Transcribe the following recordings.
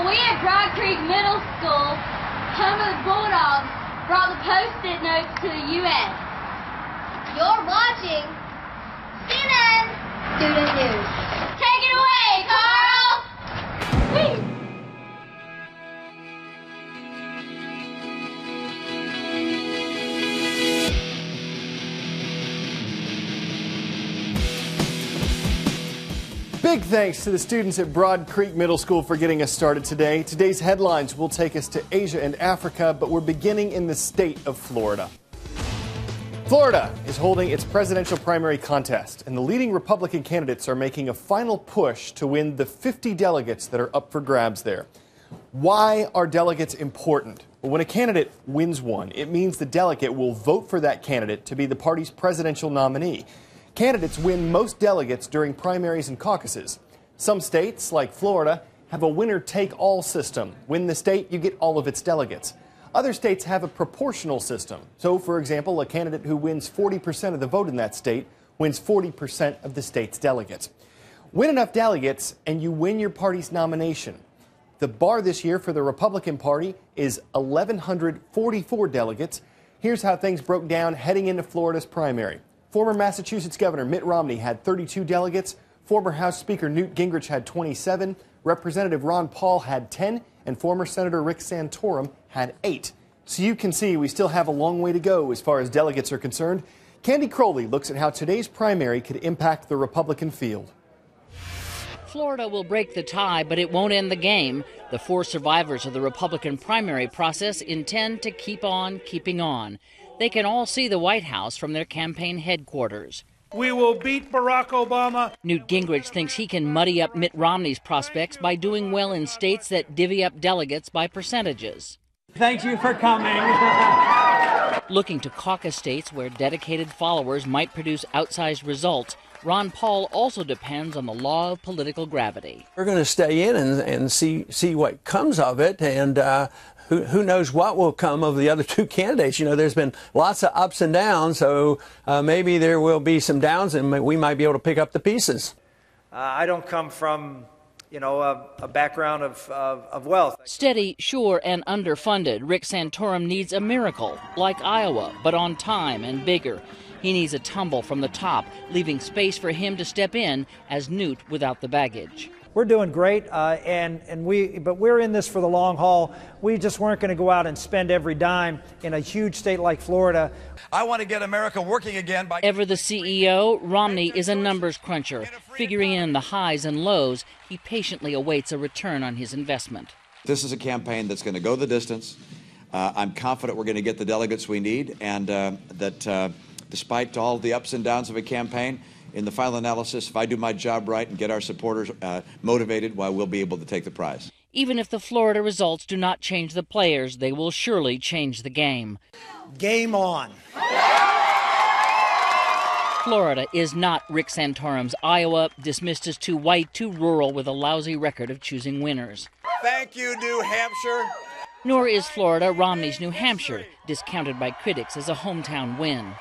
We at Broad Creek Middle School, home of the Bulldogs, brought the Post-it notes to the U.S. You're watching CNN Student News. Take it away, Carl! Whee! Big thanks to the students at Broad Creek Middle School for getting us started today. Today's headlines will take us to Asia and Africa, but we're beginning in the state of Florida. Florida is holding its presidential primary contest, and the leading Republican candidates are making a final push to win the 50 delegates that are up for grabs there. Why are delegates important? Well, when a candidate wins one, it means the delegate will vote for that candidate to be the party's presidential nominee. Candidates win most delegates during primaries and caucuses. Some states, like Florida, have a winner-take-all system. Win the state, you get all of its delegates. Other states have a proportional system. So, for example, a candidate who wins 40% of the vote in that state wins 40% of the state's delegates. Win enough delegates, and you win your party's nomination. The bar this year for the Republican Party is 1,144 delegates. Here's how things broke down heading into Florida's primary. Former Massachusetts Governor Mitt Romney had 32 delegates. Former House Speaker Newt Gingrich had 27. Representative Ron Paul had 10. And former Senator Rick Santorum had 8. So you can see we still have a long way to go as far as delegates are concerned. Candy Crowley looks at how today's primary could impact the Republican field. Florida will break the tie, but it won't end the game. The 4 survivors of the Republican primary process intend to keep on keeping on. They can all see the White House from their campaign headquarters. We will beat Barack Obama. Newt Gingrich thinks he can muddy up Mitt Romney's prospects by doing well in states that divvy up delegates by percentages. Thank you for coming. Looking to caucus states where dedicated followers might produce outsized results, Ron Paul also depends on the law of political gravity. We're going to stay in and see what comes of it, and who knows what will come of the other 2 candidates. You know, there's been lots of ups and downs, so maybe there will be some downs, and we might be able to pick up the pieces. I don't come from, a background of wealth. Steady, sure, and underfunded, Rick Santorum needs a miracle, like Iowa, but on time and bigger. He needs a tumble from the top, leaving space for him to step in as Newt without the baggage. We're doing great, but we're in this for the long haul. We just weren't going to go out and spend every dime in a huge state like Florida. I want to get America working again by... Ever the CEO, Romney is a numbers cruncher. Figuring in the highs and lows, he patiently awaits a return on his investment. This is a campaign that's going to go the distance. I'm confident we're going to get the delegates we need, and that despite all the ups and downs of a campaign, in the final analysis, if I do my job right and get our supporters motivated, we'll be able to take the prize. Even if the Florida results do not change the players, they will surely change the game. Game on. Florida is not Rick Santorum's Iowa, dismissed as too white, too rural, with a lousy record of choosing winners. Thank you, New Hampshire. Nor is Florida Romney's New Hampshire, discounted by critics as a hometown win.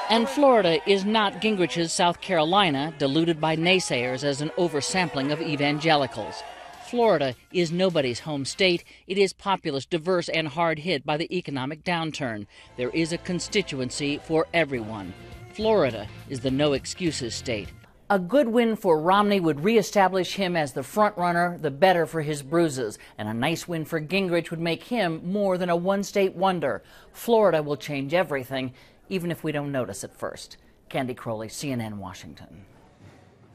And Florida is not Gingrich's South Carolina, diluted by naysayers as an oversampling of evangelicals. Florida is nobody's home state. It is populous, diverse, and hard hit by the economic downturn. There is a constituency for everyone. Florida is the no excuses state. A good win for Romney would reestablish him as the front runner, the better for his bruises. And a nice win for Gingrich would make him more than a one-state wonder. Florida will change everything, even if we don't notice at first. Candy Crowley, CNN, Washington.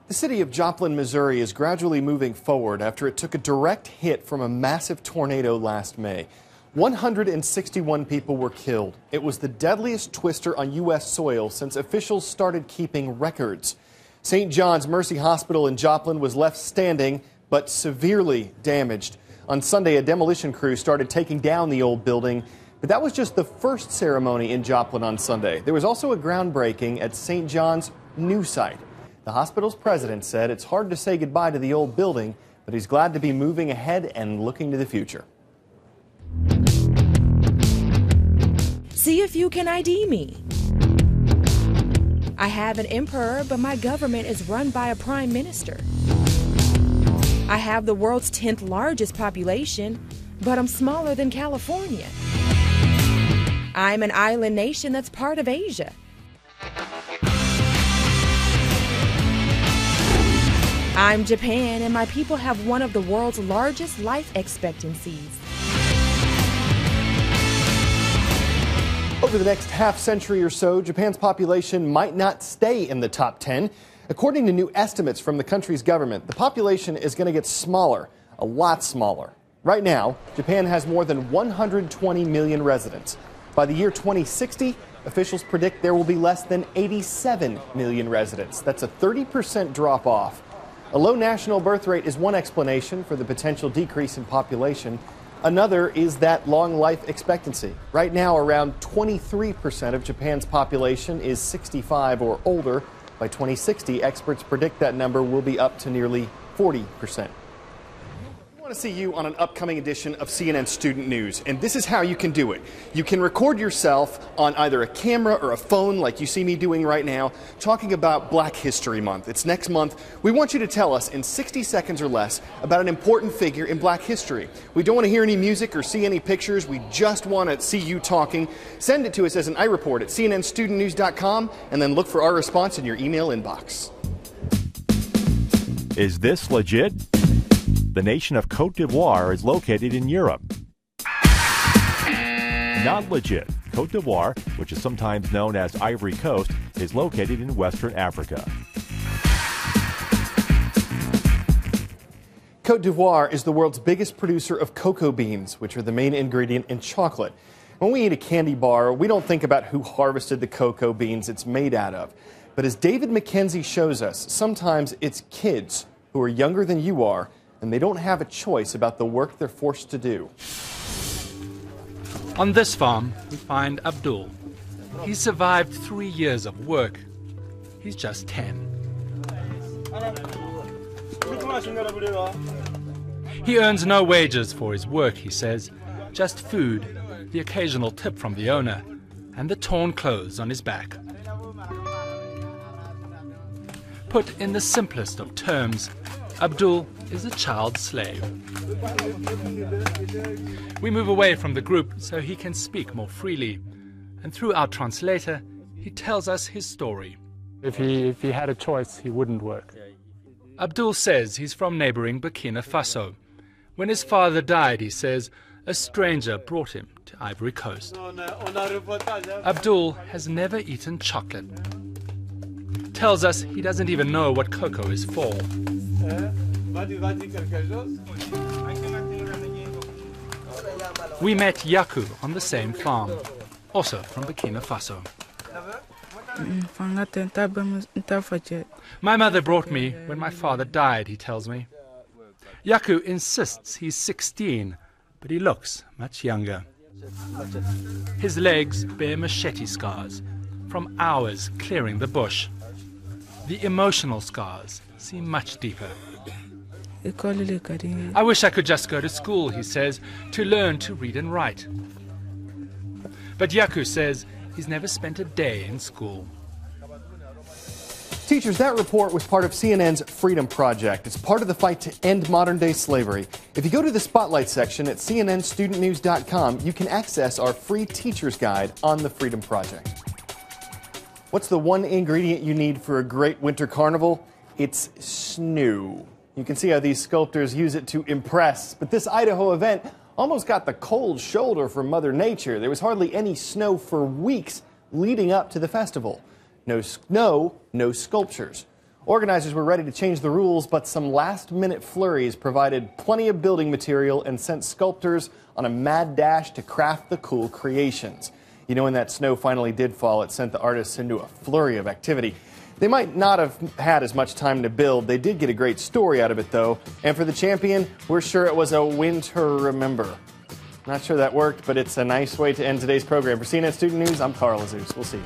The city of Joplin, Missouri is gradually moving forward after it took a direct hit from a massive tornado last May. 161 people were killed. It was the deadliest twister on U.S. soil since officials started keeping records. St. John's Mercy Hospital in Joplin was left standing, but severely damaged. On Sunday, a demolition crew started taking down the old building, but that was just the first ceremony in Joplin on Sunday. There was also a groundbreaking at St. John's new site. The hospital's president said it's hard to say goodbye to the old building, but he's glad to be moving ahead and looking to the future. See if you can ID me. I have an emperor, but my government is run by a prime minister. I have the world's 10th largest population, but I'm smaller than California. I'm an island nation that's part of Asia. I'm Japan, and my people have one of the world's largest life expectancies. Over the next half century or so, Japan's population might not stay in the top 10. According to new estimates from the country's government, the population is going to get smaller, a lot smaller. Right now, Japan has more than 120 million residents. By the year 2060, officials predict there will be less than 87 million residents. That's a 30% drop off. A low national birth rate is one explanation for the potential decrease in population. Another is that long life expectancy. Right now, around 23% of Japan's population is 65 or older. By 2060, experts predict that number will be up to nearly 40%. I want to see you on an upcoming edition of CNN Student News, and this is how you can do it. You can record yourself on either a camera or a phone like you see me doing right now, talking about Black History Month. It's next month. We want you to tell us in 60 seconds or less about an important figure in Black history. We don't want to hear any music or see any pictures. We just want to see you talking. Send it to us as an iReport at cnnstudentnews.com, and then look for our response in your email inbox. Is this legit? The nation of Côte d'Ivoire is located in Europe. Not legit. Côte d'Ivoire, which is sometimes known as Ivory Coast, is located in Western Africa. Côte d'Ivoire is the world's biggest producer of cocoa beans, which are the main ingredient in chocolate. When we eat a candy bar, we don't think about who harvested the cocoa beans it's made out of. But as David McKenzie shows us, sometimes it's kids who are younger than you are, and they don't have a choice about the work they're forced to do. On this farm, we find Abdul. He survived 3 years of work. He's just 10. He earns no wages for his work, he says, just food, the occasional tip from the owner, and the torn clothes on his back. Put in the simplest of terms, Abdul is a child slave. We move away from the group so he can speak more freely, and through our translator, he tells us his story. If he had a choice, he wouldn't work. Abdul says he's from neighboring Burkina Faso. When his father died, he says, a stranger brought him to Ivory Coast. Abdul has never eaten chocolate. Tells us he doesn't even know what cocoa is for. We met Yaku on the same farm, also from Burkina Faso. My mother brought me when my father died, he tells me. Yaku insists he's 16, but he looks much younger. His legs bear machete scars from hours clearing the bush. The emotional scars seem much deeper. I wish I could just go to school, he says, to learn to read and write. But Yaku says he's never spent a day in school. Teachers, that report was part of CNN's Freedom Project. It's part of the fight to end modern-day slavery. If you go to the Spotlight section at cnnstudentnews.com, you can access our free teacher's guide on the Freedom Project. What's the one ingredient you need for a great winter carnival? It's snow. You can see how these sculptors use it to impress. But this Idaho event almost got the cold shoulder from Mother Nature. There was hardly any snow for weeks leading up to the festival. No snow, no sculptures. Organizers were ready to change the rules, but some last-minute flurries provided plenty of building material and sent sculptors on a mad dash to craft the cool creations. You know, when that snow finally did fall, it sent the artists into a flurry of activity. They might not have had as much time to build. They did get a great story out of it, though. And for the champion, we're sure it was a win to remember. Not sure that worked, but it's a nice way to end today's program. For CNN Student News, I'm Carl Azus. We'll see you.